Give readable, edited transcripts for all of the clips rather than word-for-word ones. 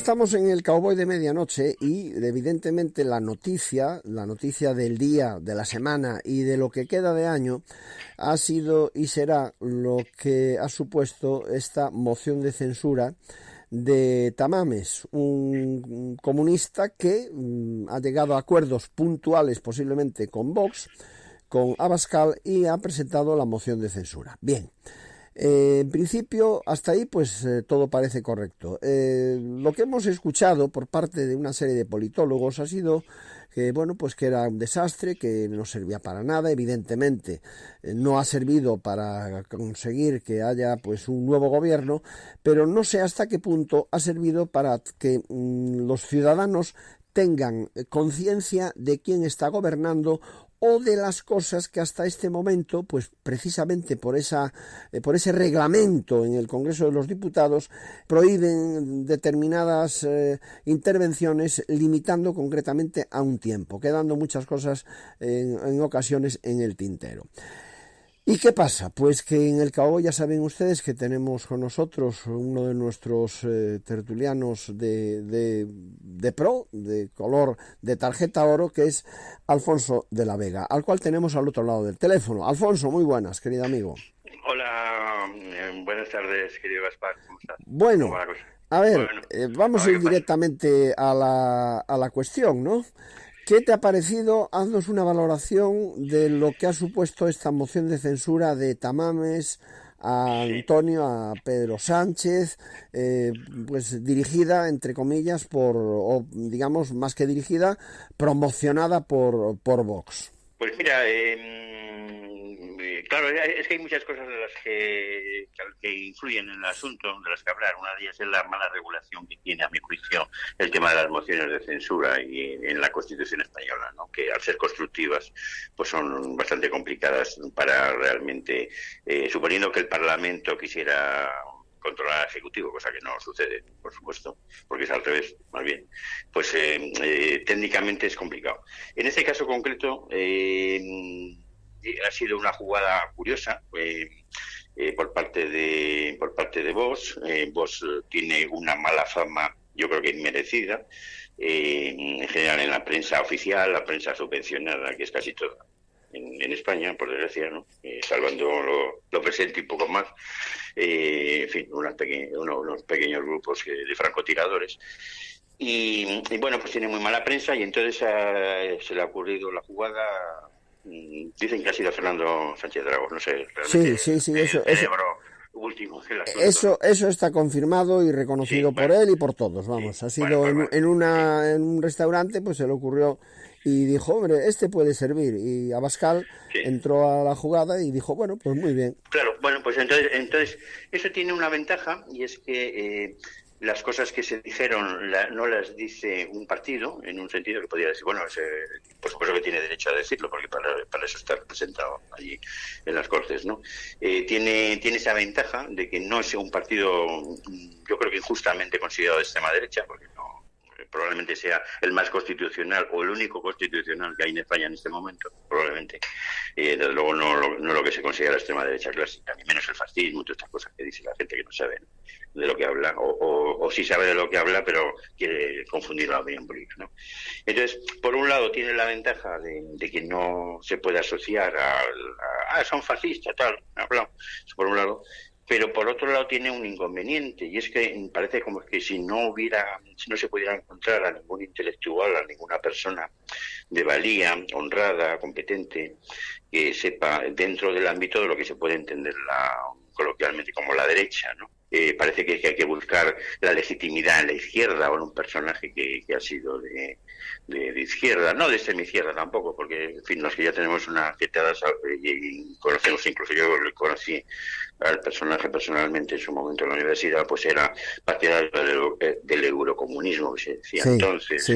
estamos en el Cowboy de Medianoche y evidentemente la noticia del día, de la semana y de lo que queda de año ha sido y será lo que ha supuesto esta moción de censura de Tamames, un comunista que ha llegado a acuerdos puntuales posiblemente con Vox, con Abascal, y ha presentado la moción de censura. Bien. En principio, hasta ahí, pues todo parece correcto. Lo que hemos escuchado por parte de una serie de politólogos ha sido que, bueno, pues que era un desastre, que no servía para nada. Evidentemente, no ha servido para conseguir que haya, pues, un nuevo gobierno, pero no sé hasta qué punto ha servido para que los ciudadanos tengan conciencia de quién está gobernando o de las cosas que hasta este momento, pues precisamente por ese reglamento en el Congreso de los Diputados, prohíben determinadas intervenciones, limitando concretamente a un tiempo, quedando muchas cosas en ocasiones en el tintero. ¿Y qué pasa? Pues que en el Cowboy ya saben ustedes que tenemos con nosotros uno de nuestros tertulianos de pro, de color de tarjeta oro, que es Alfonso de la Vega, al cual tenemos al otro lado del teléfono. Alfonso, muy buenas, querido amigo. Hola, buenas tardes, querido Gaspar, ¿cómo estás? Bueno, a ver, vamos a ir directamente a la cuestión, ¿no? ¿Qué te ha parecido? Haznos una valoración de lo que ha supuesto esta moción de censura de Tamames a Antonio, a Pedro Sánchez, pues dirigida, entre comillas, o digamos, más que dirigida, promocionada por Vox. Pues mira, claro, es que hay muchas cosas de las que influyen en el asunto, de las que hablar. Una de ellas es la mala regulación que tiene, a mi juicio, el tema de las mociones de censura y en la Constitución española, ¿no? Que al ser constructivas, pues son bastante complicadas para realmente, suponiendo que el Parlamento quisiera controlar al Ejecutivo, cosa que no sucede, por supuesto, porque es al revés, más bien, pues técnicamente es complicado. En este caso concreto, ha sido una jugada curiosa por parte de Vox. Vox tiene una mala fama, yo creo que inmerecida, en general en la prensa oficial, la prensa subvencionada, que es casi toda en España, por desgracia, ¿no? Salvando lo presente y poco más. En fin, unos pequeños grupos de francotiradores. Y bueno, pues tiene muy mala prensa, y entonces se le ha ocurrido la jugada. Dicen que ha sido Fernando Sánchez Dragó, no sé. Sí, eso está confirmado y reconocido por él y por todos, vamos. Ha sido en un restaurante, pues se le ocurrió y dijo, hombre, este puede servir. Y Abascal entró a la jugada y dijo, bueno, pues muy bien. Claro, bueno, pues entonces eso tiene una ventaja, y es que las cosas que se dijeron no las dice un partido, en un sentido que podría decir, bueno, por supuesto que tiene derecho a decirlo, porque para eso está representado allí en las Cortes, ¿no? Tiene esa ventaja de que no es un partido, yo creo que injustamente considerado de extrema derecha, porque no, probablemente sea el más constitucional o el único constitucional que hay en España en este momento, probablemente. Desde luego no lo que se considera la extrema derecha clásica, ni menos el fascismo y todas estas cosas que dice la gente que no sabe de lo que habla, o sí sabe de lo que habla, pero quiere confundir la opinión política, ¿no? Entonces, por un lado tiene la ventaja de que no se puede asociar son fascistas, tal, por un lado. Pero por otro lado tiene un inconveniente, y es que parece como que si no se pudiera encontrar a ningún intelectual, a ninguna persona de valía, honrada, competente, que sepa dentro del ámbito de lo que se puede entender coloquialmente como la derecha, ¿no? Parece que hay que buscar la legitimidad en la izquierda o en un personaje que ha sido de izquierda, no de extrema izquierda tampoco, porque en fin, los que ya tenemos una cierta edad y conocemos, incluso yo lo conocí al personaje personalmente en su momento en la universidad, pues era partidario del eurocomunismo, que se decía entonces,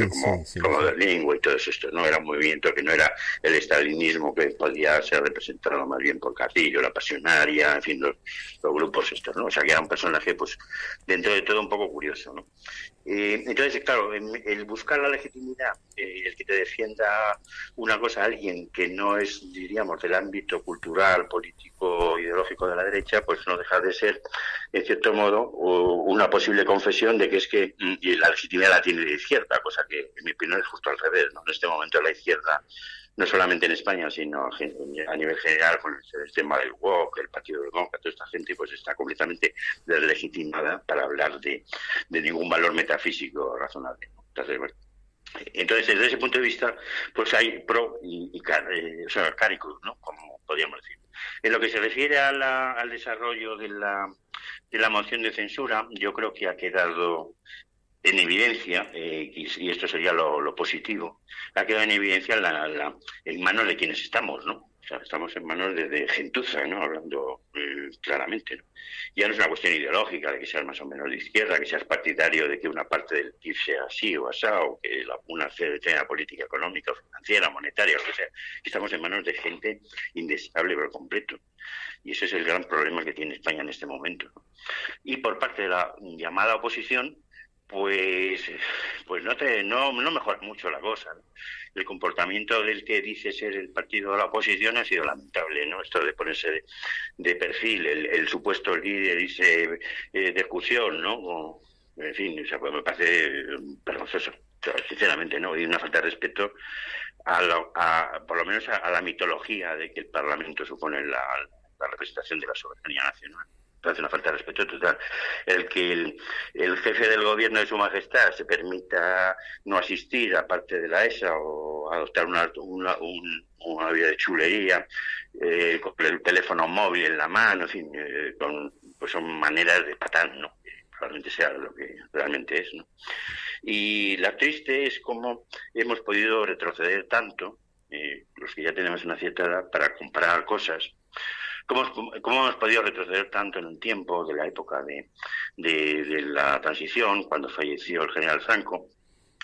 como Berlinguer y todo esto, no era un movimiento que no era el estalinismo, que podía ser representado más bien por Carrillo, la Pasionaria, en fin, los grupos estos, ¿no? O sea, que era un personaje personaje, pues dentro de todo un poco curioso, ¿no? Entonces, claro, el buscar la legitimidad, el que te defienda una cosa a alguien que no es, diríamos, del ámbito cultural, político, ideológico de la derecha, pues no deja de ser, en cierto modo, una posible confesión de que es que la legitimidad la tiene la izquierda, cosa que, en mi opinión, es justo al revés, ¿no? En este momento la izquierda, no solamente en España, sino a nivel general, con el tema del woke, el Partido Demócrata, toda esta gente pues está completamente deslegitimada para hablar de ningún valor metafísico razonable, ¿no? Entonces, desde ese punto de vista, pues hay pro y cáricos, ¿no? Como podríamos decir. En lo que se refiere al desarrollo de la moción de censura, yo creo que ha quedado en evidencia, y esto sería lo positivo, ha quedado en evidencia en manos de quienes estamos, ¿no? O sea, estamos en manos de gentuza, ¿no? Hablando claramente, ¿no? Ya no es una cuestión ideológica de que seas más o menos de izquierda, que seas partidario de que una parte del PIB sea así o asá, o que una determinada política económica, financiera, monetaria, lo que sea. Estamos en manos de gente indeseable por completo. Y ese es el gran problema que tiene España en este momento, ¿no? Y por parte de la llamada oposición, pues no mejora mucho la cosa, ¿no? El comportamiento del que dice ser el partido de la oposición ha sido lamentable, ¿no? Esto de ponerse de perfil, el supuesto líder dice de excursión, ¿no? En fin, o sea, pues me parece vergonzoso, o sea, sinceramente, ¿no? Y una falta de respeto por lo menos a la mitología de que el Parlamento supone la representación de la soberanía nacional. Hace una falta de respeto total. El que el jefe del gobierno de Su Majestad se permita no asistir a parte de la ESA o adoptar una vida de chulería, con el teléfono móvil en la mano, en fin, pues son maneras de patán, ¿no? Probablemente sea lo que realmente es, ¿no? Y la triste es cómo hemos podido retroceder tanto, los que ya tenemos una cierta edad, para comprar cosas. ¿Cómo hemos podido retroceder tanto en un tiempo de la época de la transición, cuando falleció el general Franco,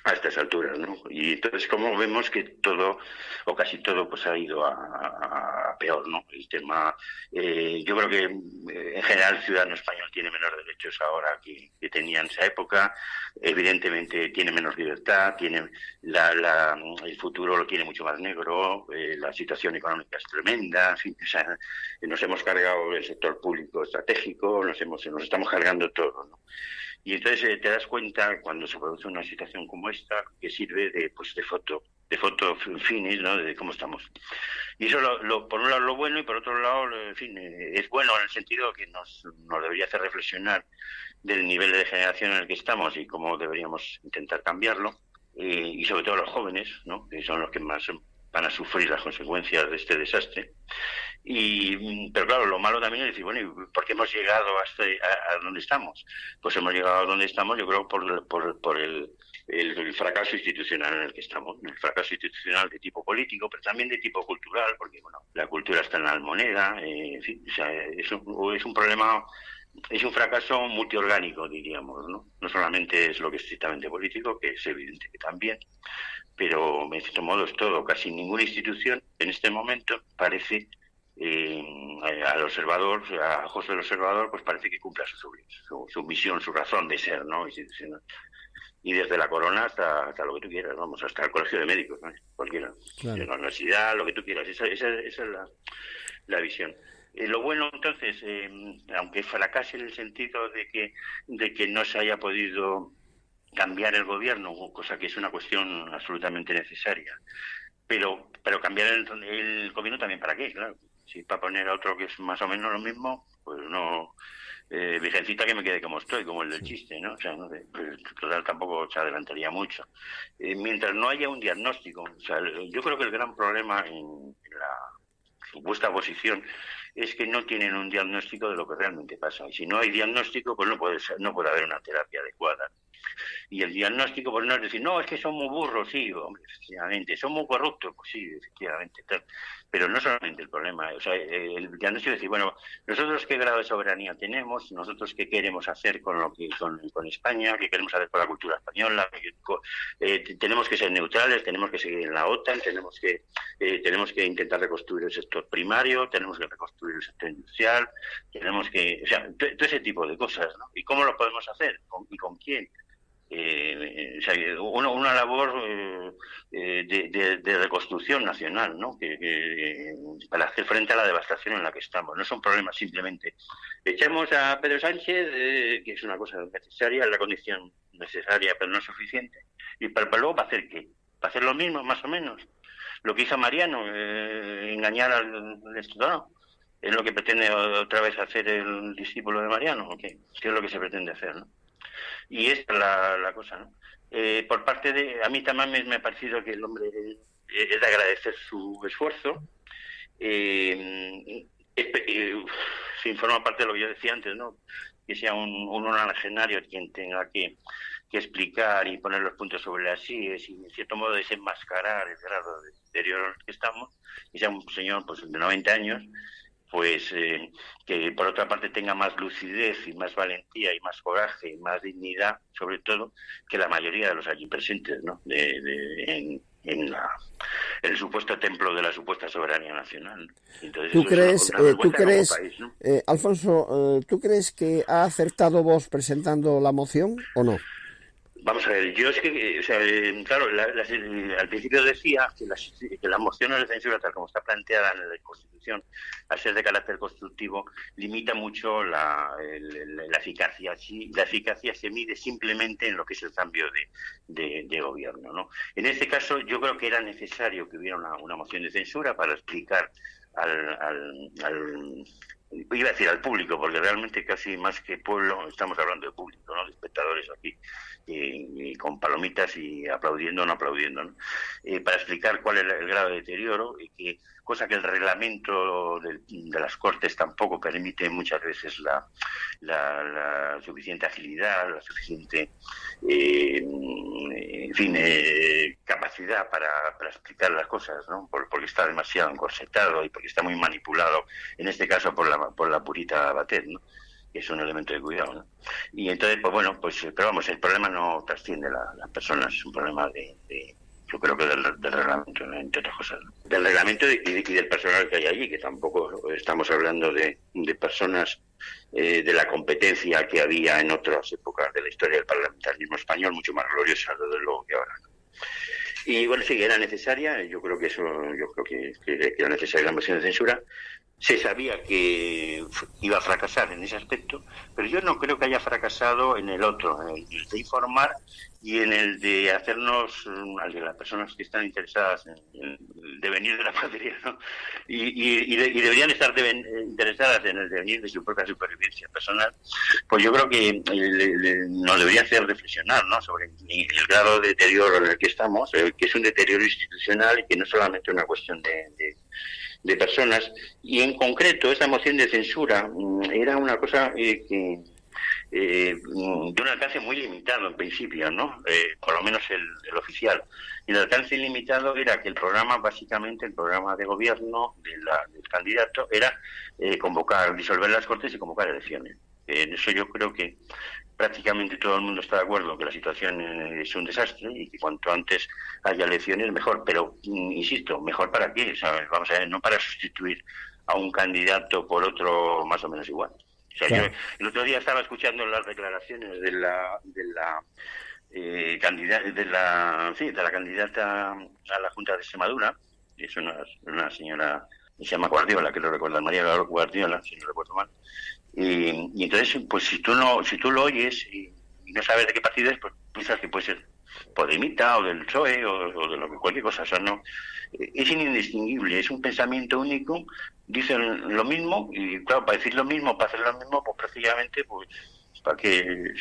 a estas alturas, ¿no? Y entonces, como vemos que todo, o casi todo, pues ha ido a peor, ¿no? El tema, yo creo que en general el ciudadano español tiene menos derechos ahora que tenía en esa época, evidentemente tiene menos libertad, tiene el futuro lo tiene mucho más negro, la situación económica es tremenda, en fin, o sea, nos hemos cargado el sector público estratégico, nos estamos cargando todo, ¿no? Y entonces te das cuenta cuando se produce una situación como esta que sirve de foto finish, ¿no? De cómo estamos. Y eso por un lado lo bueno y por otro lado, en fin, es bueno en el sentido que nos debería hacer reflexionar del nivel de degeneración en el que estamos y cómo deberíamos intentar cambiarlo, y sobre todo los jóvenes, ¿no? Que son los que más van a sufrir las consecuencias de este desastre. Pero claro, lo malo también es decir, bueno, ¿por qué hemos llegado a donde estamos? Pues hemos llegado a donde estamos, yo creo, por el fracaso institucional en el que estamos, el fracaso institucional de tipo político, pero también de tipo cultural, porque bueno, la cultura está en la almoneda, en fin, o sea, es un problema, es un fracaso multiorgánico, diríamos, ¿no? No solamente es lo que es estrictamente político, que es evidente que también, pero en cierto modo es todo. Casi ninguna institución en este momento parece, al observador, a ojos del observador, pues parece que cumpla su misión, su razón de ser, ¿no? Institucional. Y desde la corona hasta lo que tú quieras, vamos, hasta el colegio de médicos, ¿no? Cualquiera. Claro. La universidad, lo que tú quieras. Esa es la visión. Lo bueno, entonces, aunque fracase en el sentido de que no se haya podido cambiar el gobierno, cosa que es una cuestión absolutamente necesaria, pero cambiar el gobierno también, ¿para qué? Claro, si para poner a otro que es más o menos lo mismo, pues no, virgencita que me quede como estoy, como el del chiste, ¿no? O sea, no, pues, total, tampoco se adelantaría mucho. Mientras no haya un diagnóstico, o sea, yo creo que el gran problema en la supuesta oposición es que no tienen un diagnóstico de lo que realmente pasa, y si no hay diagnóstico, pues no puede haber una terapia adecuada. Y el diagnóstico, pues no es decir, no, es que son muy burros, sí, hombre, efectivamente, son muy corruptos, pues sí, efectivamente, tal. Pero no solamente el problema, o sea, el diagnóstico es decir, bueno, nosotros qué grado de soberanía tenemos, nosotros qué queremos hacer con España, qué queremos hacer con la cultura española, tenemos que ser neutrales, tenemos que seguir en la OTAN, tenemos que intentar reconstruir el sector primario, tenemos que reconstruir el sector industrial, o sea, todo ese tipo de cosas, ¿no? ¿Y cómo lo podemos hacer? ¿Y con quién? O sea, una labor de reconstrucción nacional, ¿no? Para hacer frente a la devastación en la que estamos. No son problemas simplemente echamos a Pedro Sánchez, que es una cosa necesaria, es la condición necesaria pero no suficiente, y para luego ¿para hacer qué? ¿Para hacer lo mismo más o menos? Lo que hizo Mariano, engañar al estudiante, es lo que pretende otra vez hacer el discípulo de Mariano, ¿o qué? ¿Qué es lo que se pretende hacer, no? Y esta es la cosa, ¿no? Por parte de... A mí también me ha parecido que el hombre es de agradecer su esfuerzo. Se informa parte de lo que yo decía antes, ¿no? Que sea un octogenario quien tenga que explicar y poner los puntos sobre las sillas y en cierto modo desenmascarar el grado de deterioro en el que estamos, y sea un señor pues de 90 años, pues que por otra parte tenga más lucidez y más valentía y más coraje y más dignidad, sobre todo, que la mayoría de los allí presentes, ¿no? En el supuesto templo de la supuesta soberanía nacional. Entonces, ¿Tú crees, país, ¿no? Alfonso, ¿tú crees que ha acertado Vox presentando la moción o no? Vamos a ver, yo es que, o sea, claro, al principio decía que las mociones de censura, tal como está planteada en la Constitución, al ser de carácter constructivo, limita mucho la eficacia. Sí, la eficacia se mide simplemente en lo que es el cambio de gobierno, ¿no? En este caso, yo creo que era necesario que hubiera una moción de censura para explicar iba a decir al público, porque realmente casi más que pueblo estamos hablando de público, ¿no? De espectadores aquí, y con palomitas y aplaudiendo o no aplaudiendo, ¿no? Para explicar cuál es el grado de deterioro, y cosa que el reglamento de las Cortes tampoco permite muchas veces la suficiente agilidad, la suficiente capacidad para explicar las cosas, ¿no? Porque está demasiado encorsetado y porque está muy manipulado, en este caso por la purita Batet, ¿no? Que es un elemento de cuidado, ¿no? Y entonces, pues bueno, pero vamos, el problema no trasciende las personas, es un problema yo creo que del reglamento, entre otras cosas, ¿no? Del reglamento y del personal que hay allí, que tampoco estamos hablando de personas de la competencia que había en otras épocas de la historia del parlamentarismo español, mucho más gloriosa desde luego que ahora, ¿no? Y bueno, sí, era necesaria, yo creo que era necesaria la moción de censura. Se sabía que iba a fracasar en ese aspecto, pero yo no creo que haya fracasado en el otro, en el de informar y en el de hacernos, al de las personas que están interesadas en el devenir de la patria, ¿no? Y deberían estar interesadas en el devenir de su propia supervivencia personal. Pues yo creo que nos debería hacer reflexionar, ¿no? Sobre el grado de deterioro en el que estamos, que es un deterioro institucional y que no es solamente una cuestión de personas, y en concreto esta moción de censura era una cosa de un alcance muy limitado en principio, ¿no? Por lo menos el oficial. Y el alcance limitado era que el programa de gobierno del candidato era disolver las Cortes y convocar elecciones. En eso yo creo que prácticamente todo el mundo está de acuerdo que la situación es un desastre y que cuanto antes haya elecciones mejor, pero insisto, ¿mejor para qué? ¿Sabes? Vamos a ver, no para sustituir a un candidato por otro más o menos igual. O sea, claro. Yo el otro día estaba escuchando las declaraciones de la candidata a la Junta de Extremadura, que es una señora que se llama Guardiola, que lo recuerda, María Guardiola, si no recuerdo mal. Y entonces, pues si tú lo oyes y no sabes de qué partido es, pues piensas que puede ser Podemita o del PSOE o de cualquier cosa. O sea, no, es indistinguible, es un pensamiento único, dicen lo mismo y claro, para decir lo mismo, para hacer lo mismo, pues prácticamente, pues ¿para qué?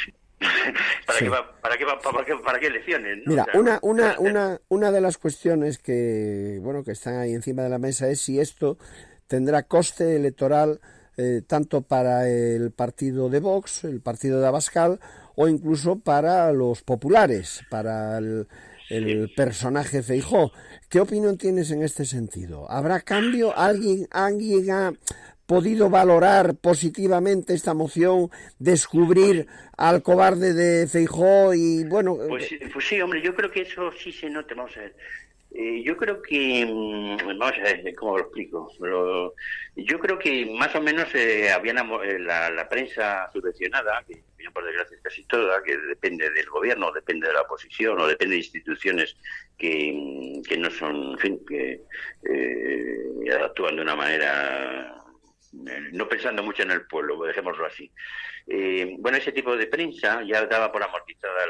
¿Para qué elecciones, ¿no? Mira, o sea, una de las cuestiones que están ahí encima de la mesa es si esto tendrá coste electoral tanto para el partido de Vox, el partido de Abascal, o incluso para los populares, para el personaje Feijóo. ¿Qué opinión tienes en este sentido? ¿Habrá cambio? ¿Alguien ha podido valorar positivamente esta moción, descubrir al cobarde de Feijóo y bueno? Pues sí, hombre, yo creo que eso sí se nota. Vamos a ver. Yo creo que, vamos a ver, ¿cómo lo explico? Yo creo que más o menos había la prensa subvencionada, que por desgracia es casi toda, que depende del gobierno, depende de la oposición, o depende de instituciones que no son, en fin, que actúan de una manera no pensando mucho en el pueblo, dejémoslo así. Bueno, ese tipo de prensa ya daba por amortizada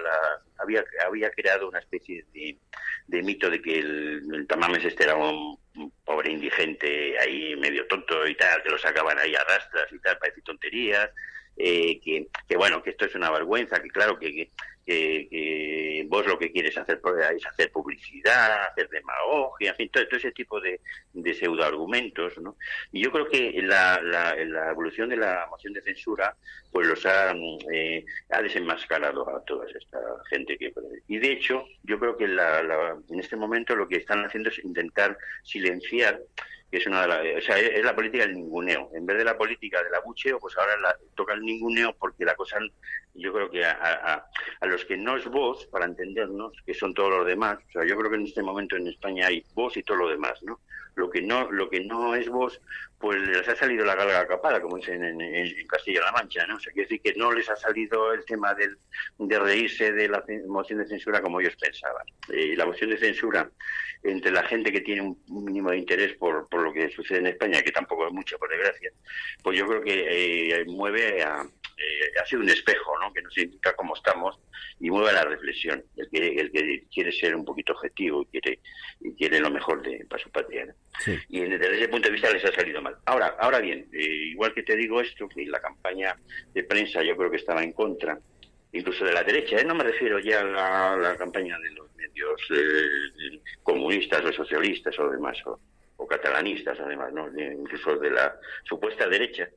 había creado una especie de mito de que el Tamames era un pobre indigente ahí medio tonto y tal, que lo sacaban ahí a rastras y tal, parece tonterías, que bueno, que esto es una vergüenza, que claro que vos lo que quieres hacer es hacer publicidad, hacer demagogia, en fin, todo ese tipo de pseudoargumentos, ¿no? Y yo creo que la evolución de la moción de censura pues los ha desenmascarado a toda esta gente y de hecho yo creo que en este momento lo que están haciendo es intentar silenciar, que es es la política del ninguneo. En vez de la política del abucheo, pues ahora toca el ninguneo, porque la cosa, yo creo que a los que no es voz, para entendernos, que son todos los demás, o sea, yo creo que en este momento en España hay voz y todo lo demás, ¿no? Lo que no es voz, pues les ha salido la galga capada, como dicen en Castilla-La Mancha, ¿no? O sea, quiere decir que no les ha salido el tema de reírse de la moción de censura como ellos pensaban. La moción de censura, entre la gente que tiene un mínimo de interés por lo que sucede en España, que tampoco es mucho, por desgracia, pues yo creo que mueve ha sido un espejo, ¿no? Que nos indica cómo estamos y mueve a la reflexión. El que quiere ser un poquito objetivo y quiere lo mejor para su patria, ¿no? Sí. Y desde ese punto de vista les ha salido mal. Ahora bien, igual que te digo esto, que la campaña de prensa yo creo que estaba en contra, incluso de la derecha, no me refiero ya a la campaña de los medios comunistas o socialistas o demás, o catalanistas además, ¿no? Incluso de la supuesta derecha,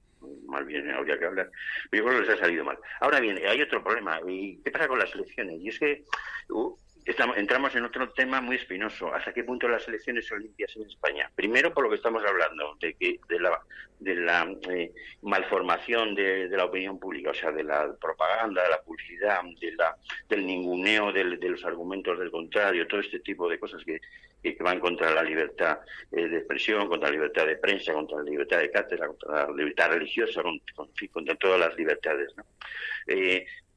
más bien habría que hablar, pero yo creo que les ha salido mal. Ahora bien, hay otro problema. ¿Y qué pasa con las elecciones? Y es que entramos en otro tema muy espinoso. ¿Hasta qué punto las elecciones son limpias en España? Primero, por lo que estamos hablando, de la malformación de la opinión pública, o sea, de la propaganda, de la publicidad, del ninguneo, de los argumentos del contrario, todo este tipo de cosas que van contra la libertad de expresión, contra la libertad de prensa, contra la libertad de cátedra, contra la libertad religiosa, contra todas las libertades, ¿no?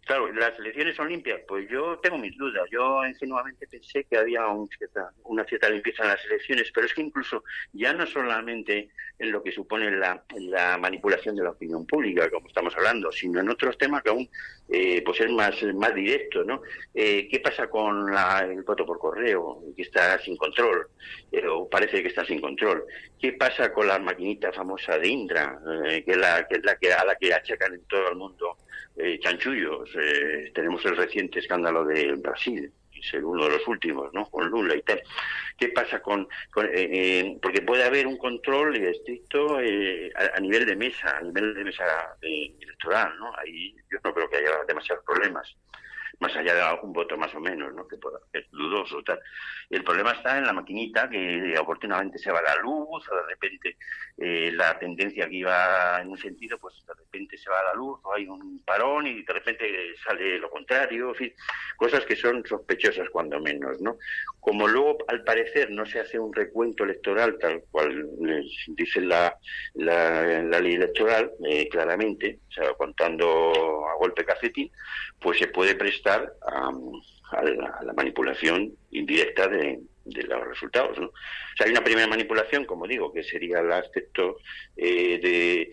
Claro, ¿las elecciones son limpias? Pues yo tengo mis dudas. Yo ingenuamente pensé que había una cierta limpieza en las elecciones, pero es que incluso ya no solamente en lo que supone la manipulación de la opinión pública, como estamos hablando, sino en otros temas que aún pues es más directo, ¿no? ¿Qué pasa con el voto por correo, que está sin control, o parece que está sin control? ¿Qué pasa con la maquinita famosa de Indra, que es la a la que achacan en todo el mundo chanchullos? Tenemos el reciente escándalo de Brasil, que es uno de los últimos, ¿no? Con Lula y tal. ¿Qué pasa porque puede haber un control estricto a nivel de mesa, electoral, ¿no? Ahí yo no creo que haya demasiados problemas, más allá de algún voto más o menos, ¿no? Que pueda ser dudoso, tal. El problema está en la maquinita, que oportunamente se va a la luz, o de repente la tendencia que iba en un sentido, pues de repente se va a la luz, o hay un parón y de repente sale lo contrario, en fin, cosas que son sospechosas cuando menos, ¿no? Como luego, al parecer, no se hace un recuento electoral tal cual dice la ley electoral, claramente, o sea, contando a golpe cacetín, pues se puede prestar a la manipulación indirecta de los resultados, ¿no? O sea, hay una primera manipulación, como digo, que sería el aspecto de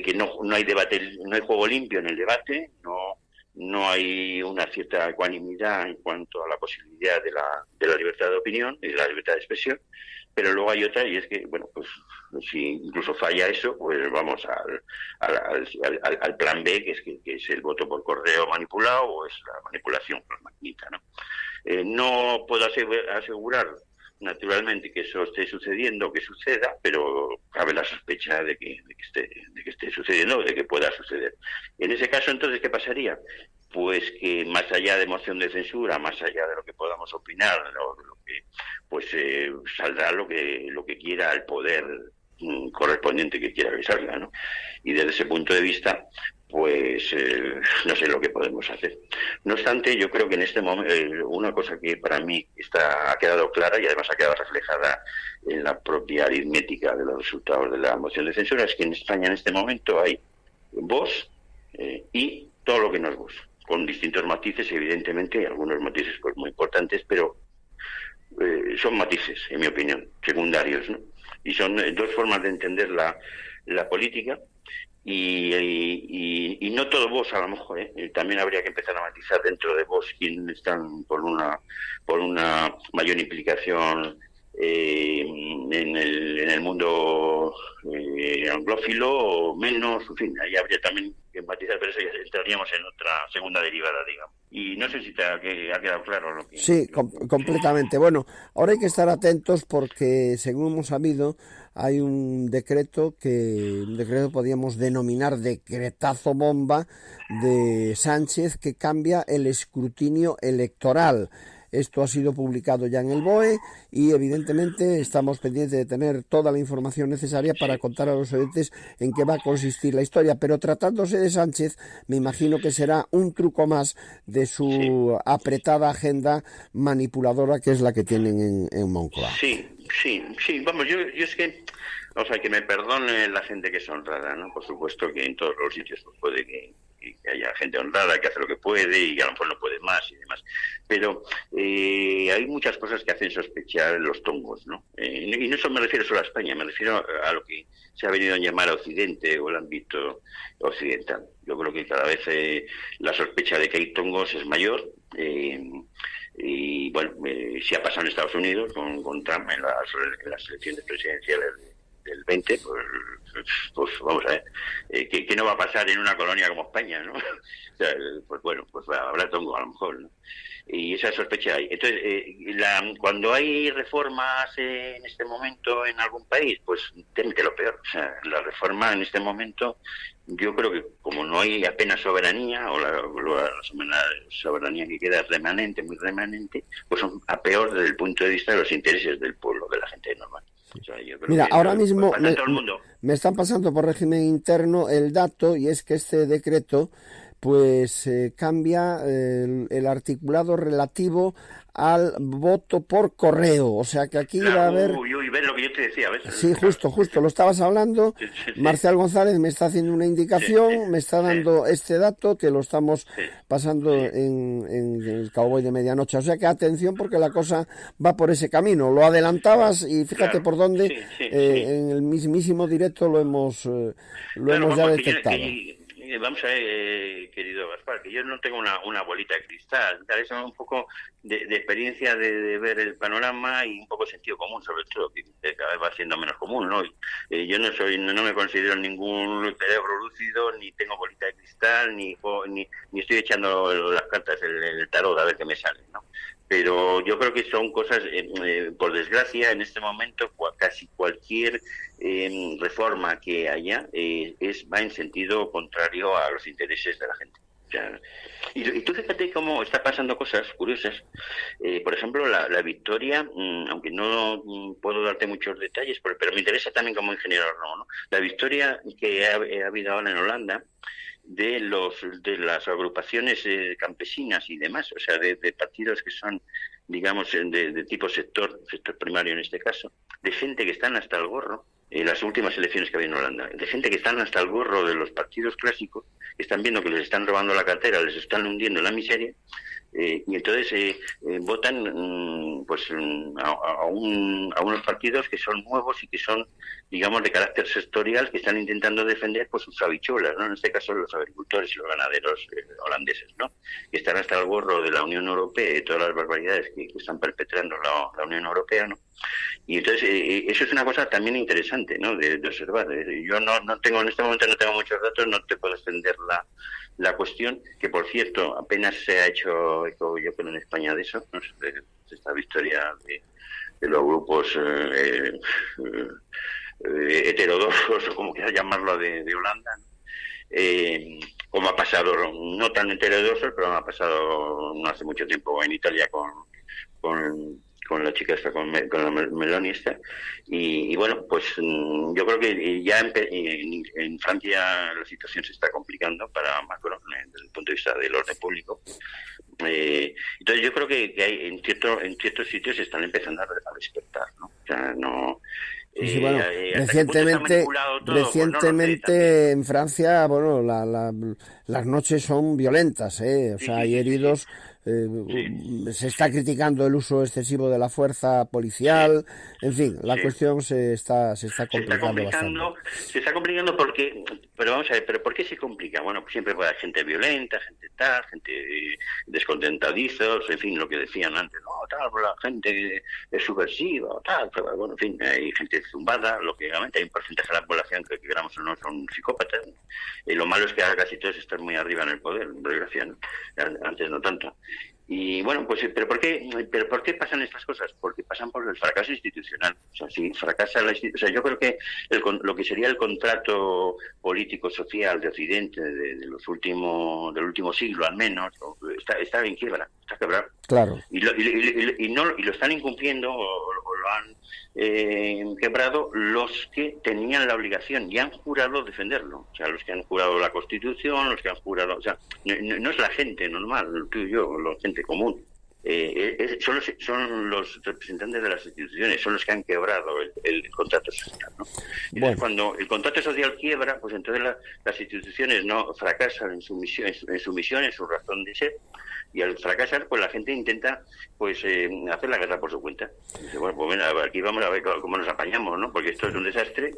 que no hay debate, no hay juego limpio en el debate, no hay una cierta ecuanimidad en cuanto a la posibilidad de la libertad de opinión y de la libertad de expresión, pero luego hay otra, y es que, bueno, pues si incluso falla eso, pues vamos al plan B, que es el voto por correo manipulado, o es la manipulación por maquinita, ¿no? No puedo asegurar, naturalmente, que eso esté sucediendo, que suceda, pero cabe la sospecha de que esté sucediendo, o de que pueda suceder. En ese caso, entonces, ¿qué pasaría? pues que más allá de moción de censura, más allá de lo que podamos opinar, lo que, pues saldrá lo que quiera el poder correspondiente que quiera que salga, ¿no? Y desde ese punto de vista, pues no sé lo que podemos hacer. No obstante, yo creo que en este momento una cosa que para mí ha quedado clara y además ha quedado reflejada en la propia aritmética de los resultados de la moción de censura es que en España en este momento hay Vox y todo lo que no es Vox, con distintos matices, evidentemente, algunos matices pues muy importantes, pero son matices, en mi opinión, secundarios, ¿no? Y son dos formas de entender la política. Y no todo Vox, a lo mejor, también habría que empezar a matizar dentro de Vox quienes están por una mayor implicación en el mundo anglófilo o menos, en fin, ahí habría también que matizar, pero eso ya entraríamos en otra segunda derivada, digamos. Y no sé si ha quedado claro lo que... Sí, completamente. Bueno, ahora hay que estar atentos porque, según hemos sabido, hay un decreto podríamos denominar decretazo bomba de Sánchez que cambia el escrutinio electoral. Esto ha sido publicado ya en el BOE y evidentemente estamos pendientes de tener toda la información necesaria para contar a los oyentes en qué va a consistir la historia. Pero tratándose de Sánchez, me imagino que será un truco más de su apretada agenda manipuladora que es la que tienen en Moncloa. Sí. Vamos, yo es que, o sea, que me perdone la gente que es honrada, ¿no? Por supuesto que en todos los sitios pues, puede que haya gente honrada que hace lo que puede y a lo mejor no puede más y demás. Pero hay muchas cosas que hacen sospechar los tongos, ¿no? Y no solo me refiero solo a España, me refiero a lo que se ha venido a llamar Occidente o el ámbito occidental. Yo creo que cada vez la sospecha de que hay tongos es mayor. Y bueno, si ha pasado en Estados Unidos con Trump en las elecciones presidenciales del 20, pues vamos a ver, ¿qué no va a pasar en una colonia como España, ¿no? O sea, pues bueno, pues habrá tongo a lo mejor, ¿no? Y esa sospecha hay. Entonces, cuando hay reformas en este momento en algún país, pues teme lo peor. O sea, la reforma en este momento, yo creo que como no hay apenas soberanía, o la soberanía que queda remanente, muy remanente, pues son a peor desde el punto de vista de los intereses del pueblo, de la gente normal. O sea, mira, ahora mismo me están pasando por régimen interno el dato, y es que este decreto pues cambia el articulado relativo al voto por correo, o sea que aquí va a haber... Uy, ves lo que yo te decía, ¿ves? Sí, justo, lo estabas hablando. Sí. Marcial González me está haciendo una indicación, me está dando este dato que lo estamos pasando en el Cowboy de Medianoche, o sea que atención porque la cosa va por ese camino. Lo adelantabas y fíjate por dónde en el mismísimo directo lo hemos ya detectado. Vamos a ver, querido Gaspar, que yo no tengo una bolita de cristal, tal vez un poco de experiencia de ver el panorama y un poco de sentido común, sobre todo, que cada vez va siendo menos común, ¿no? Yo no me considero ningún cerebro lúcido, ni tengo bolita de cristal, ni estoy echando las cartas en el tarot a ver qué me sale, ¿no? Pero yo creo que son cosas, por desgracia, en este momento casi cualquier reforma que haya va en sentido contrario a los intereses de la gente. O sea, y tú fíjate cómo está pasando cosas curiosas. Por ejemplo, la victoria, aunque no puedo darte muchos detalles, pero me interesa también como ingeniero, ¿no? La victoria que ha habido ahora en Holanda de las agrupaciones campesinas y demás, o sea, de partidos que son, digamos, de tipo sector primario en este caso, de gente que están hasta el gorro, las últimas elecciones que había en Holanda, de gente que están hasta el gorro de los partidos clásicos, que están viendo que les están robando la cartera, les están hundiendo en la miseria, y entonces votan pues a unos partidos que son nuevos y que son, digamos, de carácter sectorial, que están intentando defender pues sus habichuelas, ¿no? En este caso los agricultores y los ganaderos holandeses, ¿no? Que están hasta el gorro de la Unión Europea y de todas las barbaridades que están perpetrando la Unión Europea, ¿no? Y entonces eso es una cosa también interesante, ¿no? De observar. Yo no tengo, en este momento no tengo muchos datos, no te puedo extender la cuestión, que por cierto apenas se ha hecho eco, yo creo, en España de eso, ¿no? De esta victoria de los grupos heterodoxos, o como quieras llamarlo, de Holanda, ¿no? como ha pasado, no tan heterodoxo, pero ha pasado no hace mucho tiempo en Italia con la chica esta, con la Meloni esta, y bueno, pues yo creo que ya en Francia la situación se está complicando para Macron desde el punto de vista del orden público. Entonces yo creo que hay en ciertos sitios se están empezando a despertar, ¿no? O sea, no... Sí, bueno, recientemente pues no sé, en Francia, bueno, las noches son violentas, ¿eh? O sea, hay heridos. Se está criticando el uso excesivo de la fuerza policial. En fin, la cuestión se está complicando bastante. Se está complicando porque, pero vamos a ver, ¿pero por qué se complica? Bueno, pues siempre puede haber gente violenta, gente tal, gente descontentadizos, en fin, lo que decían antes, no, tal, la gente es subversiva, tal, pero bueno, en fin, hay gente zumbada, lógicamente, hay un porcentaje de la población que queramos o no son psicópatas. Lo malo es que ahora casi todos están muy arriba en el poder, por desgracia, ¿no? Antes no tanto. Y bueno, pues, ¿pero por qué pasan estas cosas? Porque pasan por el fracaso institucional. O sea, si fracasa o sea, yo creo que lo que sería el contrato político-social de Occidente del último siglo al menos, está en quiebra, está quebrado. Claro. Y lo están incumpliendo o lo han quebrado los que tenían la obligación y han jurado defenderlo. O sea, los que han jurado la Constitución, los que han jurado... O sea, no es la gente normal, tú y yo, la gente común. Son los representantes de las instituciones, son los que han quebrado el contrato social, ¿no? Entonces, cuando el contrato social quiebra, pues entonces las instituciones no fracasan en su misión, en su razón de ser, y al fracasar, pues la gente intenta pues hacer la guerra por su cuenta. Dice, bueno, pues aquí vamos a ver cómo nos apañamos, ¿no? Porque esto es un desastre.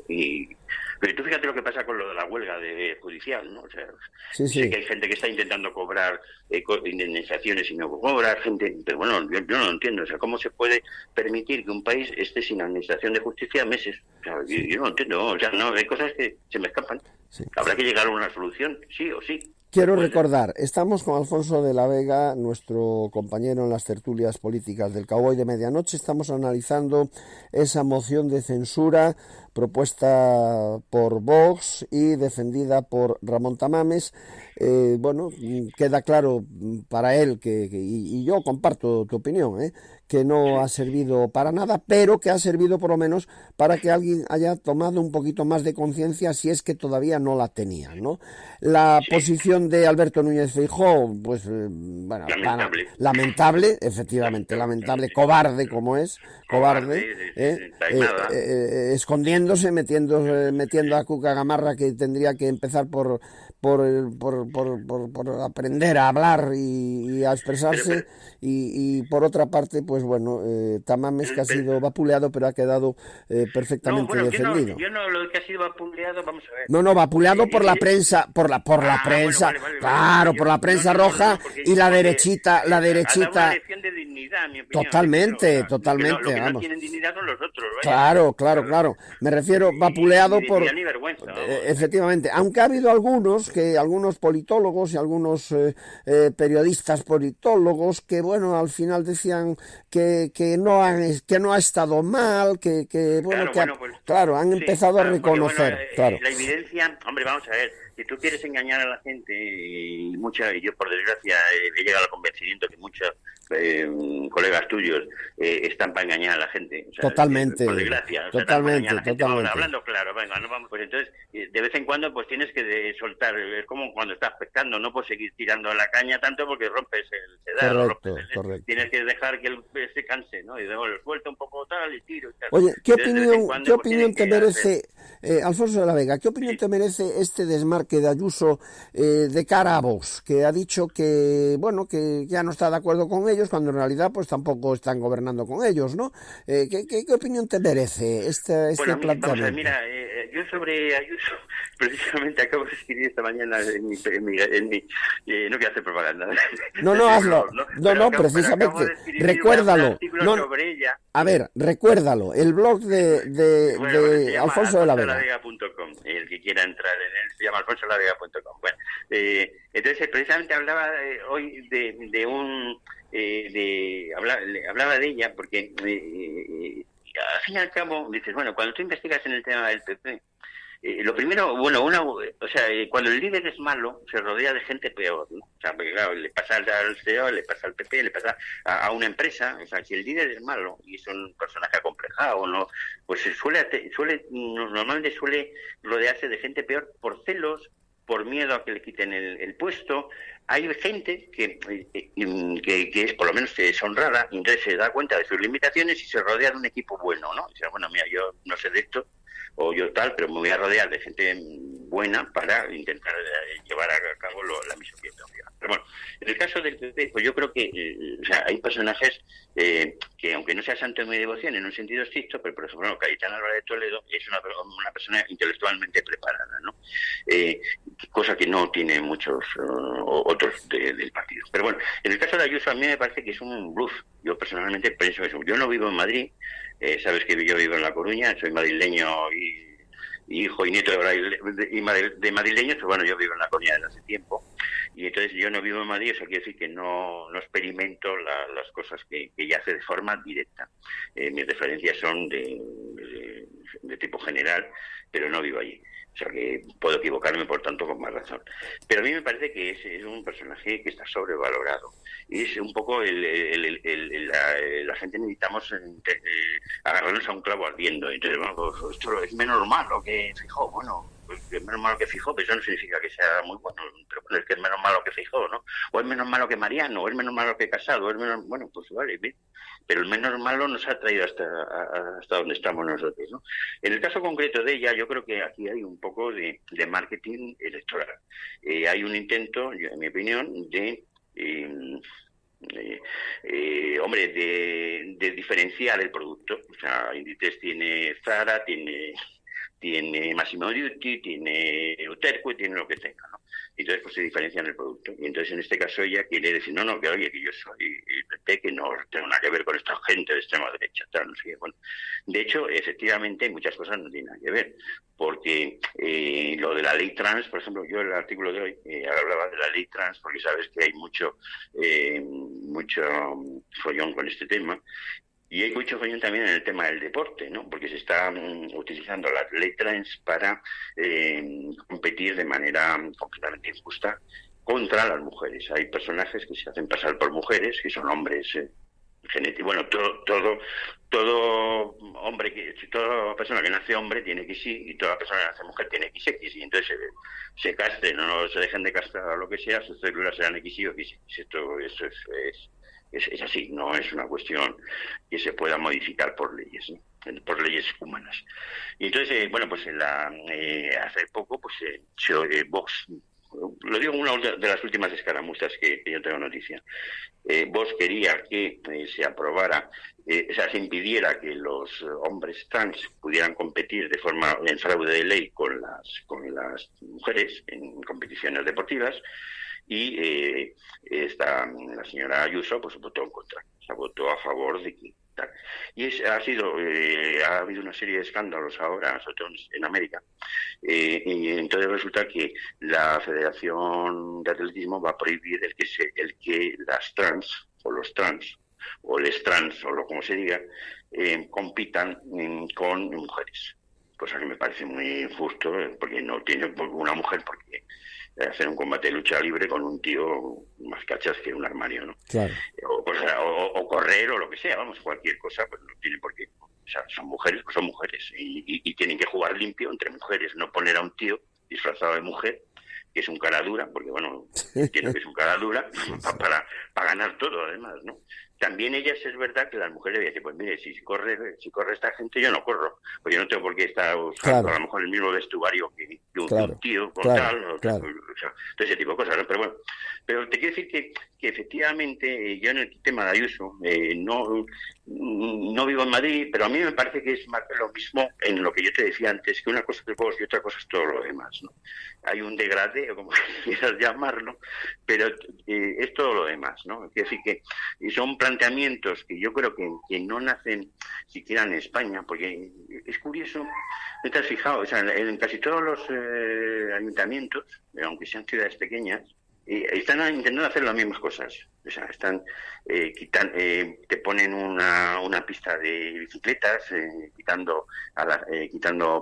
Pero tú fíjate lo que pasa con lo de la huelga judicial, ¿no? O sea, sé que hay gente que está intentando cobrar indemnizaciones y no cobrar, gente, pero bueno, yo no lo entiendo. O sea, ¿cómo se puede permitir que un país esté sin administración de justicia meses? O sea, yo no lo entiendo. O sea, no, hay cosas que se me escapan. Sí. Habrá que llegar a una solución, sí o sí. Quiero recordar, estamos con Alfonso de la Vega, nuestro compañero en las tertulias políticas del Cowboy de Medianoche. Estamos analizando esa moción de censura propuesta por Vox y defendida por Ramón Tamames. Bueno, queda claro para él y yo comparto tu opinión, que no ha servido para nada, pero que ha servido por lo menos para que alguien haya tomado un poquito más de conciencia, si es que todavía no la tenía, ¿no? La posición de Alberto Núñez Feijóo, pues, bueno, lamentable, efectivamente, lamentable, cobarde como es, escondiéndose, metiendo a Cuca Gamarra, que tendría que empezar por aprender a hablar y a expresarse, y por otra parte, pues bueno, Tamames, que ha sido vapuleado, pero ha quedado perfectamente defendido. Yo no lo que ha sido vapuleado, vamos a ver. No, vapuleado por la prensa, por la prensa, vale, claro, por la prensa roja y la derechita. Una lección de dignidad, en mi opinión. Totalmente. Los que vamos. No tienen dignidad son los otros. Claro. Me refiero vapuleado por... Ni vergüenza, efectivamente, aunque ha habido algunos politólogos y algunos periodistas politólogos que, bueno, al final decían que no ha estado mal, han empezado a reconocer. La evidencia, hombre, vamos a ver, si tú quieres engañar a la gente, y yo por desgracia he llegado al convencimiento que muchos colegas tuyos están para engañar a la gente. O sea, totalmente. Por desgracia. Totalmente. Vamos, hablando claro, venga, no vamos. Pues entonces, de vez en cuando, pues tienes que soltar. Es como cuando estás pescando, no puedes seguir tirando la caña tanto porque rompes el sedal. Correcto. Tienes que dejar que el pez se canse, ¿no? Y luego lo suelto un poco tal y tiro y tal. Oye, ¿qué opinión te merece, Alfonso de la Vega, qué opinión te merece este desmarque de Ayuso de cara a Vox, que ha dicho que, bueno, que ya no está de acuerdo con ellos, cuando en realidad pues tampoco están gobernando con ellos, ¿no? ¿Qué opinión te merece este planteamiento? Vamos a ver, mira, yo sobre Ayuso precisamente acabo de escribir esta mañana en mi no quiero hacer propaganda. No, hazlo. No, precisamente. Recuérdalo. Sobre ella. A ver, recuérdalo. El blog de Alfonso de la Vega. El que quiera entrar en él se llama alfonsolavega.com. Bueno, entonces precisamente hablaba hoy hablaba de ella porque al fin y al cabo dices, bueno, cuando tú investigas en el tema del PP, Lo primero, bueno, cuando el líder es malo, se rodea de gente peor, ¿no? O sea, porque claro, le pasa al CEO, le pasa al PP, le pasa a una empresa. O sea, si el líder es malo y es un personaje acomplejado, ¿no? Pues normalmente suele rodearse de gente peor por celos, por miedo a que le quiten el puesto. Hay gente que es, por lo menos, es honrada, entonces se da cuenta de sus limitaciones y se rodea de un equipo bueno, ¿no? O sea, bueno, mira, yo no sé de esto, o yo tal, pero me voy a rodear de gente buena para intentar llevar a cabo la misión que tengo. Pero bueno, en el caso del PP, pues yo creo que hay personajes que, aunque no sea santo de mi devoción en un sentido estricto, pero por ejemplo, Cayetano Álvarez de Toledo es una persona intelectualmente preparada, ¿no? Cosa que no tiene muchos otros del partido. Pero bueno, en el caso de Ayuso, a mí me parece que es un bluff. Yo personalmente pienso eso. Yo no vivo en Madrid, sabes que yo vivo en La Coruña, soy madrileño y hijo y nieto de madrileños, pero bueno, yo vivo en La Coruña desde hace tiempo, y entonces yo no vivo en Madrid, o sea, quiere decir que no experimento las cosas que ella hace de forma directa. Mis referencias son de tipo general, pero no vivo allí. O sea que puedo equivocarme, por tanto, con más razón. Pero a mí me parece que es un personaje que está sobrevalorado. Y es un poco la gente necesitamos agarrarnos a un clavo ardiendo. Entonces, bueno, pues esto es menos malo que Feijóo. Bueno, pues es menos malo que Feijóo, pero eso no significa que sea muy bueno. Pero bueno, es que es menos malo que Feijóo, ¿no? O es menos malo que Mariano, o es menos malo que Casado, o es menos... Bueno, pues vale, bien. Pero el menos malo nos ha traído hasta donde estamos nosotros, ¿no? En el caso concreto de ella, yo creo que aquí hay un poco de marketing electoral. Hay un intento, en mi opinión, de diferenciar el producto. O sea, Inditex tiene Zara, tiene Massimo Dutti, tiene Uterque, tiene lo que tenga, ¿no? Y entonces pues se diferencian el producto. Y entonces en este caso ella quiere decir, no, que oye, que yo soy PP, que no tengo nada que ver con esta gente de extrema derecha, tal, no sé qué. Bueno, de hecho, efectivamente, muchas cosas no tienen nada que ver, porque lo de la ley trans, por ejemplo, yo en el artículo de hoy hablaba de la ley trans, porque sabes que hay mucho follón con este tema. Y hay mucho follón también en el tema del deporte, ¿no? Porque se está utilizando la ley trans para competir de manera completamente injusta contra las mujeres. Hay personajes que se hacen pasar por mujeres, que son hombres genéticos. Bueno, todo hombre, toda persona que nace hombre tiene XX y toda persona que nace mujer tiene XX. Y entonces se castren o no se dejen de castrar o lo que sea, sus células serán XY o XX. Eso es así, no es una cuestión que se pueda modificar por leyes, ¿no? Por leyes humanas. Y entonces, pues hace poco, pues Vox, lo digo en una de las últimas escaramuzas que yo tengo noticia, Vox quería que se aprobara, se impidiera que los hombres trans pudieran competir de forma en fraude de ley con las mujeres en competiciones deportivas. Y la señora Ayuso pues votó en contra, o sea, votó a favor de que tal. Y ha habido una serie de escándalos ahora, sobre todo en América, y entonces resulta que la Federación de Atletismo va a prohibir el que las trans, o los trans, o les trans, o como se diga, compitan con mujeres. Cosa que me parece muy injusto, porque no tiene una mujer porque hacer un combate de lucha libre con un tío más cachas que un armario, ¿no? Claro. O correr o lo que sea, cualquier cosa, pues no tiene por qué. O sea, son mujeres, pues son mujeres y tienen que jugar limpio entre mujeres, no poner a un tío disfrazado de mujer que es un cara dura, porque entiendo que es un cara dura para ganar todo, además, ¿no? También ellas es verdad que las mujeres dicen, pues mire, si corre esta gente, yo no corro, pues yo no tengo por qué estar usando a lo mejor el mismo vestuario que un tío con tal, todo ese tipo de cosas, ¿no? Pero te quiero decir que efectivamente yo en el tema de Ayuso no vivo en Madrid, pero a mí me parece que es más lo mismo en lo que yo te decía antes, que una cosa es Vox y otra cosa es todo lo demás, ¿no? Hay un degradé, o como quieras llamarlo, pero es todo lo demás, ¿no? Quiero decir que son planteamientos que yo creo que no nacen siquiera en España, porque es curioso, ¿no te has fijado? O sea, en casi todos los ayuntamientos, aunque sean ciudades pequeñas, están intentando hacer las mismas cosas. O sea, están te ponen una pista de bicicletas, quitando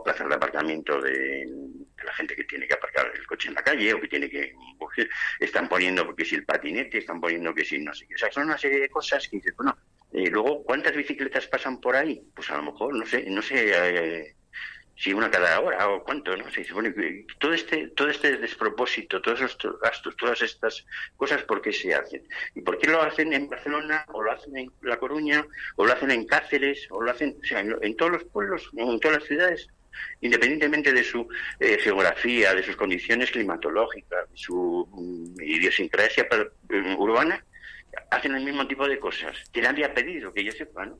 plazas de aparcamiento de la gente que tiene que aparcar el coche en la calle o que tiene que... Están poniendo que si el patinete, están poniendo que si no sé qué. O sea, son una serie de cosas que dices, bueno, luego, ¿cuántas bicicletas pasan por ahí? Pues a lo mejor, no sé, si una cada hora o cuánto, ¿no? Se supone que todo este despropósito, todos estos gastos, todas estas cosas, ¿por qué se hacen? ¿Y por qué lo hacen en Barcelona, o lo hacen en La Coruña, o lo hacen en Cáceres, o lo hacen, o sea, en todos los pueblos, en todas las ciudades? Independientemente de su geografía, de sus condiciones climatológicas, de su idiosincrasia urbana, hacen el mismo tipo de cosas que nadie ha pedido, que yo sepa, ¿no?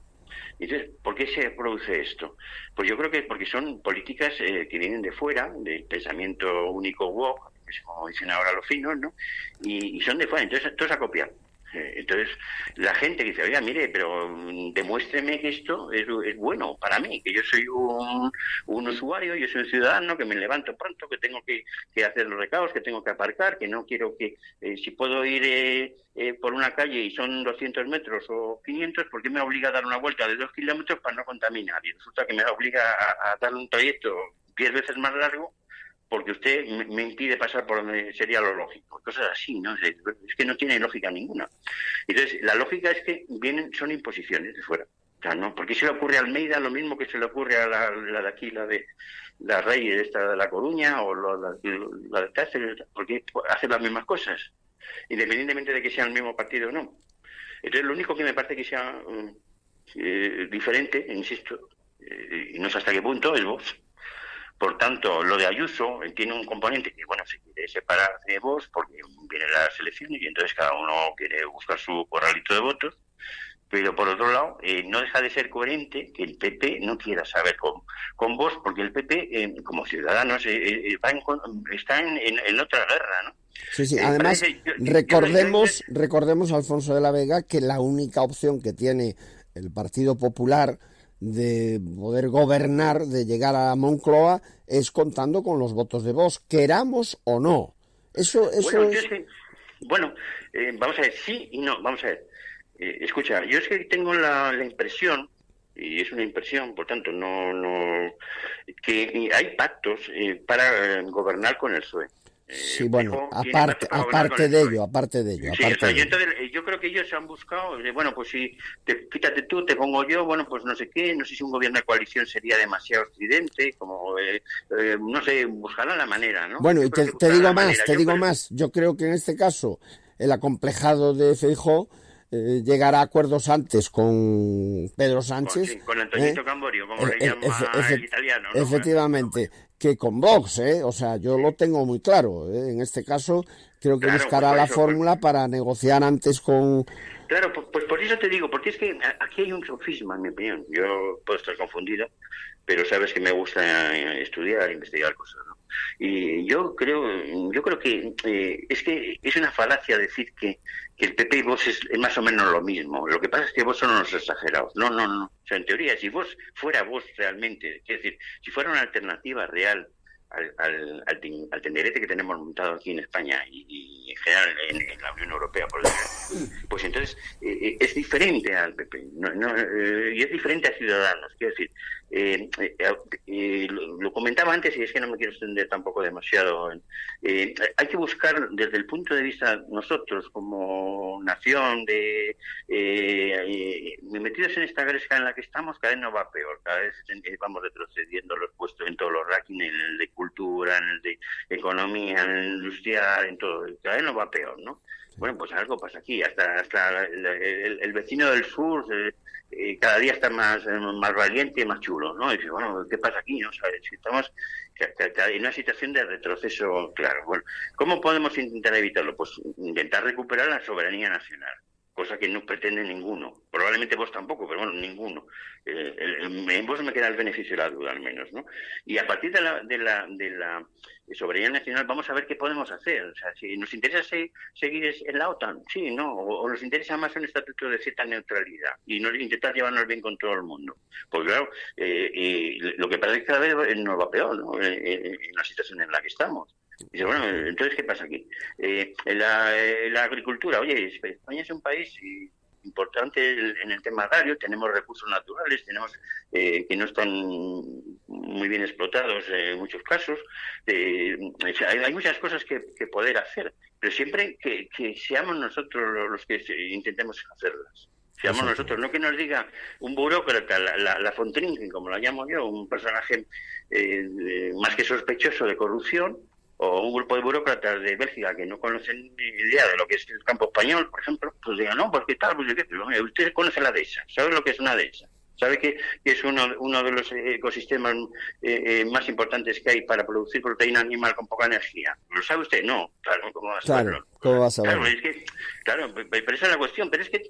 Entonces, ¿por qué se produce esto? Pues yo creo que porque son políticas que vienen de fuera, del pensamiento único woke, que es como dicen ahora los finos, ¿no? Y son de fuera, entonces todo se ha copiado. Entonces, la gente dice, oiga, mire, pero demuéstreme que esto es bueno para mí, que yo soy un usuario, yo soy un ciudadano, que me levanto pronto, que tengo que hacer los recados, que tengo que aparcar, que no quiero que, si puedo ir por una calle y son 200 metros o 500, ¿por qué me obliga a dar una vuelta de 2 kilómetros para no contaminar? Y resulta que me obliga a dar un trayecto 10 veces más largo porque usted me impide pasar por donde sería lo lógico. Cosas así, ¿no? Es que no tiene lógica ninguna. Entonces, la lógica es que son imposiciones de fuera. O sea, ¿no? ¿Por qué se le ocurre a Almeida lo mismo que se le ocurre a la de aquí, la de la Rey, esta de La Coruña, o la de Cáceres? ¿Por qué hacen las mismas cosas? Independientemente de que sea el mismo partido o no. Entonces, lo único que me parece que sea diferente, insisto, y no sé hasta qué punto, es Vox. Por tanto, lo de Ayuso tiene un componente que, bueno, se quiere separar de Vox porque vienen las elecciones y entonces cada uno quiere buscar su corralito de votos. Pero por otro lado, no deja de ser coherente que el PP no quiera saber con Vox, porque el PP, como ciudadanos, está en otra guerra, ¿no? Sí. Además, recordemos, Alfonso de la Vega, que la única opción que tiene el Partido Popular de poder gobernar, de llegar a Moncloa, es contando con los votos de Vox, queramos o no. Eso bueno, vamos a ver, sí y no, vamos a ver. Escucha, yo es que tengo la impresión, y es una impresión, por tanto, no que hay pactos para gobernar con el PSOE. Sí, bueno, aparte de ello. Sí, o sea, yo creo que ellos han buscado, bueno, pues si quítate tú, te pongo yo, bueno, pues no sé qué, no sé si un gobierno de coalición sería demasiado estridente, como, no sé, buscarán la manera, ¿no? Bueno, y te digo más, yo creo que en este caso el acomplejado de Feijóo llegará a acuerdos antes con Pedro Sánchez. Con Antonito Camborio, como le llama el italiano, ¿no? Efectivamente, que con Vox, o sea, yo lo tengo muy claro. En este caso, creo que buscará la fórmula para negociar antes con... Claro, pues por eso te digo, porque es que aquí hay un sofisma, en mi opinión. Yo puedo estar confundido, pero sabes que me gusta estudiar, investigar cosas, ¿no? Y yo creo que es que es una falacia decir que el PP y Vox es más o menos lo mismo. Lo que pasa es que Vox son unos exagerados. No. O sea, en teoría, si Vox fuera Vox realmente, es decir, si fuera una alternativa real al tenderete que tenemos montado aquí en España y en general en la Unión Europea, por ejemplo, pues entonces es diferente al PP y es diferente a Ciudadanos. Quiero decir, lo comentaba antes y es que no me quiero extender tampoco demasiado. Hay que buscar desde el punto de vista nosotros como nación metidos en esta gresca en la que estamos, cada vez nos va peor, cada vez vamos retrocediendo los puestos en todos los rankings, en el de cultura, en el de economía, en el industrial, en todo, cada vez nos va peor, ¿no? Bueno, pues algo pasa aquí, hasta el vecino del sur cada día está más valiente y más chulo, ¿no? Y dice, bueno, ¿qué pasa aquí? ¿No? O sea, si estamos en una situación de retroceso, claro. Bueno, ¿cómo podemos intentar evitarlo? Pues intentar recuperar la soberanía nacional, cosa que no pretende ninguno. Probablemente vos tampoco, pero bueno, ninguno. En vos me queda el beneficio de la duda, al menos, ¿no? Y a partir de la soberanía nacional vamos a ver qué podemos hacer. O sea, si nos interesa seguir en la OTAN, sí, ¿no? O nos interesa más un estatuto de cierta neutralidad y intentar llevarnos bien con todo el mundo. Pues claro, lo que pasa es que cada vez nos va peor, ¿no? En la situación en la que estamos. Dice, bueno, entonces, ¿qué pasa aquí? La agricultura, oye, España es un país importante en el tema agrario, tenemos recursos naturales, tenemos que no están muy bien explotados en muchos casos, hay muchas cosas que poder hacer, pero siempre que seamos nosotros los que intentemos hacerlas. Seamos nosotros, no que nos diga un burócrata, la Fontrinque, como la llamo yo, un personaje más que sospechoso de corrupción, o un grupo de burócratas de Bélgica que no conocen ni idea de lo que es el campo español, por ejemplo, pues digan, no, pues qué tal, pues qué, pero usted conoce la dehesa, ¿sabe lo que es una dehesa? ¿Sabe que es uno de los ecosistemas más importantes que hay para producir proteína animal con poca energía? ¿Lo sabe usted? No, claro, ¿cómo va a saberlo? ¿Cómo va a saberlo? Claro, pero esa es la cuestión, pero es que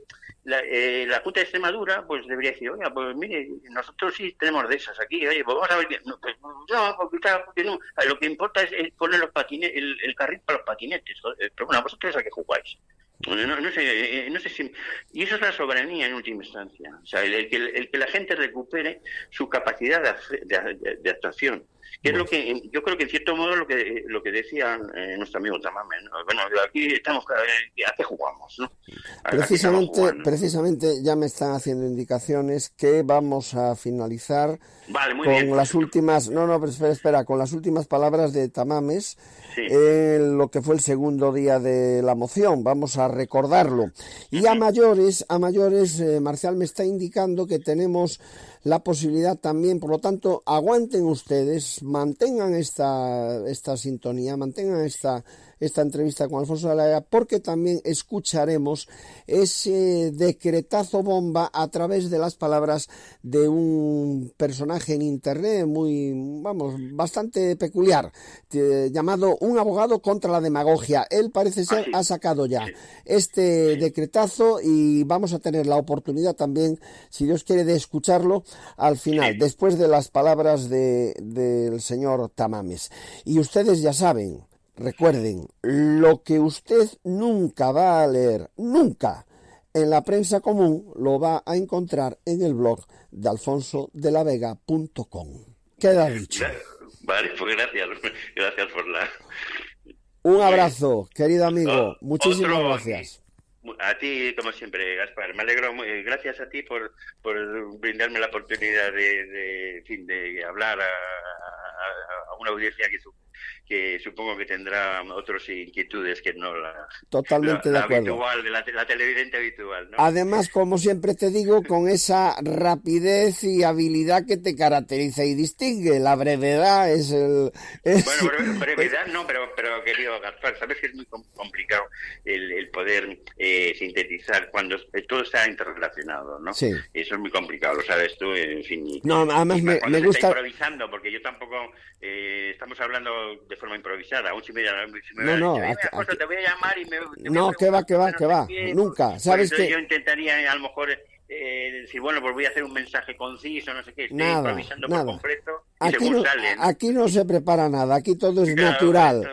la Junta de Extremadura pues debería decir, oiga, pues mire, nosotros sí tenemos dehesas aquí, oye, pues vamos a ver, no, pues, no, porque no, lo que importa es poner los patinetes, el carril para los patinetes, pero bueno, vosotros a qué jugáis. No sé si... Y eso es la soberanía en última instancia. O sea, el que la gente recupere su capacidad de actuación. Que es lo que, yo creo que en cierto modo lo que decía nuestro amigo Tamame, ¿no? Bueno, aquí estamos, ¿a qué jugamos? ¿No? Precisamente ya me están haciendo indicaciones que vamos a finalizar con bien, las últimas... No, pero espera, con las últimas palabras de Tamames, sí. Lo que fue el segundo día de la moción, vamos a recordarlo. Y a mayores, Marcial me está indicando que tenemos la posibilidad también, por lo tanto, aguanten ustedes, mantengan esta sintonía, mantengan esta entrevista con Alfonso de la Vega, porque también escucharemos ese decretazo bomba a través de las palabras de un personaje en internet bastante peculiar, llamado Un abogado contra la demagogia. Él parece ser ha sacado ya este decretazo y vamos a tener la oportunidad también, si Dios quiere, de escucharlo al final, después de las palabras del señor Tamames. Y ustedes ya saben, recuerden, lo que usted nunca va a leer, nunca, en la prensa común, lo va a encontrar en el blog de alfonsodelavega.com. Queda dicho. Vale, pues gracias por la... Un abrazo, querido amigo, muchísimas gracias. A ti, como siempre, Gaspar, me alegro muy, gracias a ti por brindarme la oportunidad de hablar a una audiencia que supongo que tendrá otras inquietudes que no totalmente de acuerdo. Habitual, la televidente habitual, ¿no? Además, como siempre te digo, con esa rapidez y habilidad que te caracteriza y distingue, la brevedad es el... Bueno, brevedad no, pero querido Gaspar, sabes que es muy complicado el poder sintetizar cuando todo está interrelacionado, ¿no? Sí. Eso es muy complicado, lo sabes tú, en fin. No, además me gusta... Está improvisando, porque yo tampoco... estamos hablando de forma improvisada, aún si me te voy a llamar y me... No, que va, nunca, ¿sabes qué? Yo intentaría, a lo mejor... decir, bueno, pues voy a hacer un mensaje conciso, no sé qué, estoy improvisando por completo y según sale, ¿no? Aquí no se prepara nada, aquí todo es natural,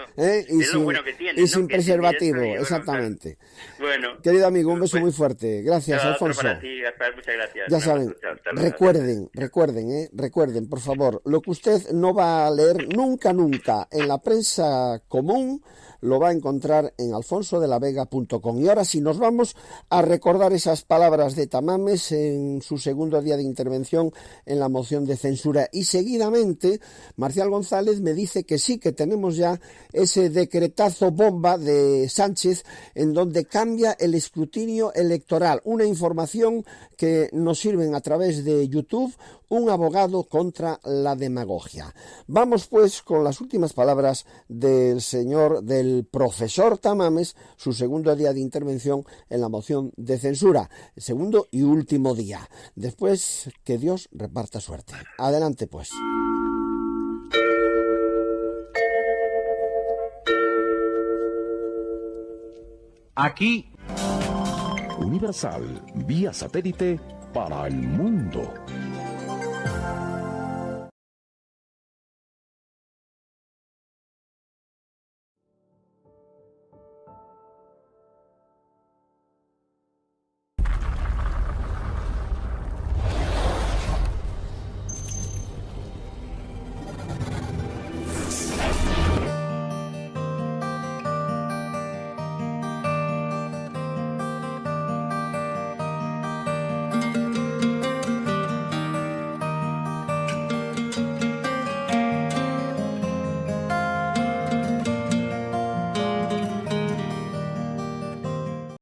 y sin preservativo, exactamente. Bueno, querido amigo, un beso muy fuerte, gracias, Alfonso. Para ti, Gaspar, muchas gracias. Ya saben, recuerden, por favor, lo que usted no va a leer nunca en la prensa común, lo va a encontrar en alfonsodelavega.com. Y ahora sí, nos vamos a recordar esas palabras de Tamames en su segundo día de intervención en la moción de censura. Y seguidamente, Marcial González me dice que sí, que tenemos ya ese decretazo bomba de Sánchez en donde cambia el escrutinio electoral. Una información que nos sirven a través de YouTube, Un abogado contra la demagogia. Vamos pues con las últimas palabras del profesor Tamames, su segundo día de intervención en la moción de censura, segundo y último día. Después, que Dios reparta suerte. Adelante pues. Aquí, Universal, vía satélite para el mundo.